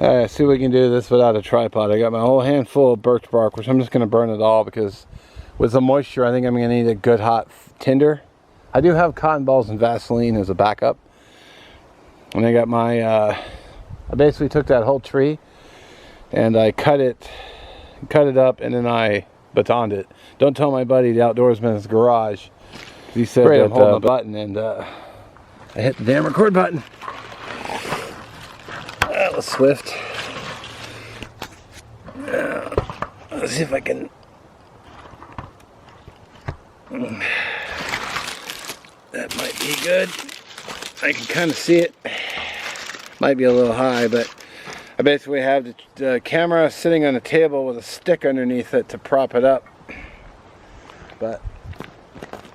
Alright, see if we can do this without a tripod. I got my whole handful of birch bark, which I'm just going to burn it all because with the moisture, I think I'm going to need a good hot tinder. I do have cotton balls and Vaseline as a backup. And I got my, I basically took that whole tree and I cut it up, and then I batoned it. Don't tell my buddy, the outdoorsman's garage. He said that I'm holding the button, and I hit the damn record button. That was swift. Let's see if I can. That might be good. I can kind of see it. Might be a little high, but I basically have the camera sitting on a table with a stick underneath it to prop it up. But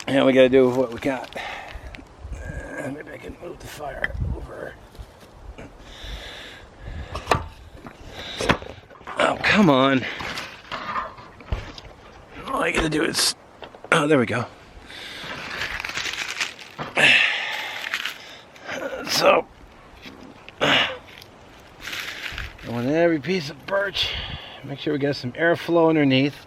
yeah, we gotta do what we got. Maybe I can move the fire over. Oh, come on. All I gotta do is, oh, there we go. So, I want every piece of birch, make sure we get some airflow underneath.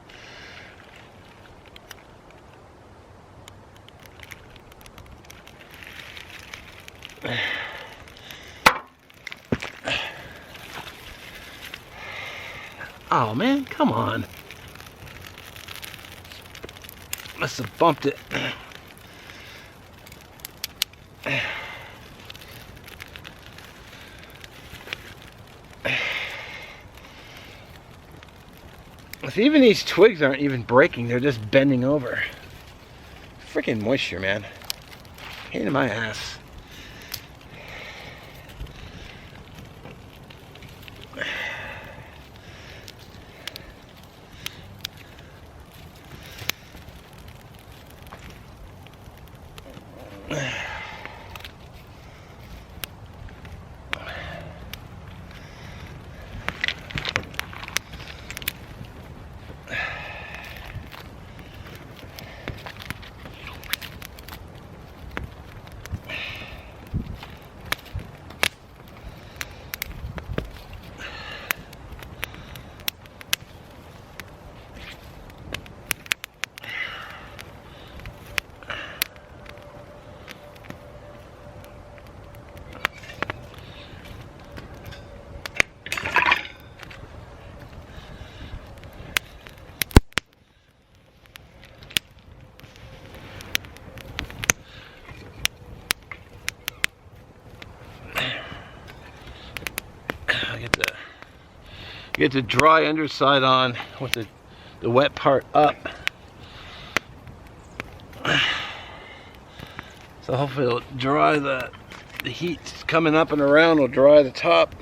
Oh man, come on. Must have bumped it. Even these twigs aren't even breaking, they're just bending over. Freaking moisture, man. Pain in my ass. Get the dry underside on with the wet part up. So hopefully it'll dry the heat coming up and around will dry the top.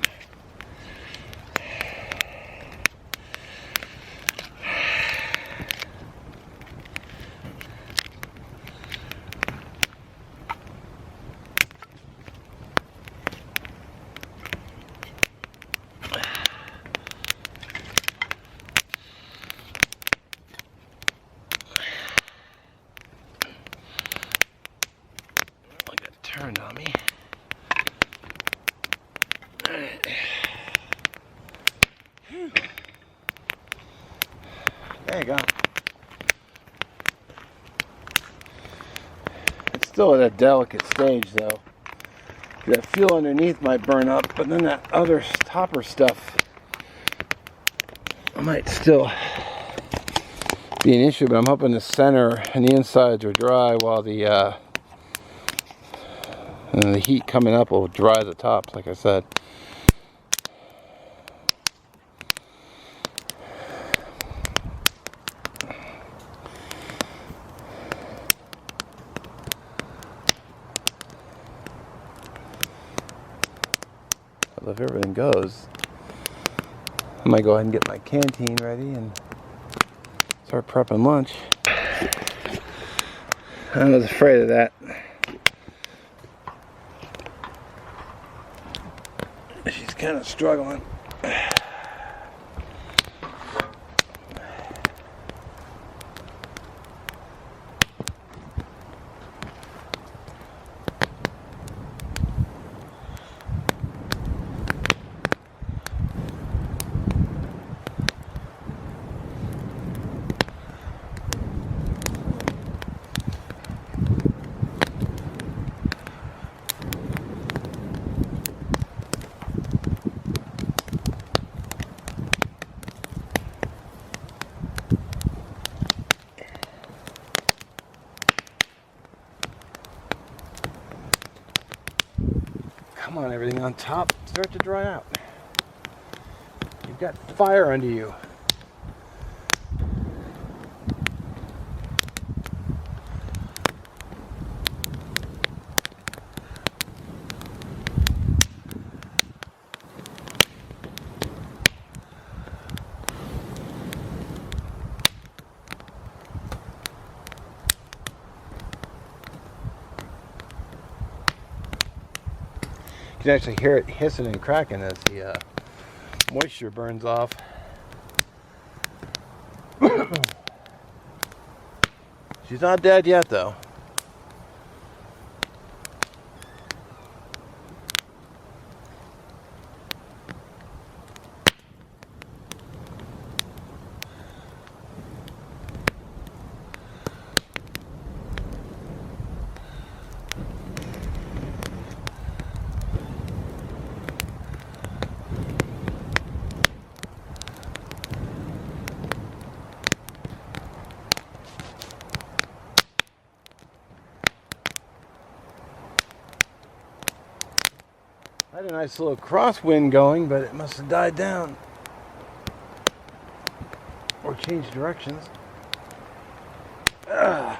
Turned on me. Alright. There you go. It's still at a delicate stage though. That fuel underneath might burn up, but then that other topper stuff might still be an issue, but I'm hoping the center and the insides are dry while the and the heat coming up will dry the tops, like I said. Well, if everything goes, I might go ahead and get my canteen ready and start prepping lunch. I was afraid of that. She's kind of struggling. Come on, everything on top start to dry out. You've got fire under you. You can actually hear it hissing and cracking as the moisture burns off. She's not dead yet, though. I had a nice little crosswind going, but it must have died down. Or changed directions. Ugh.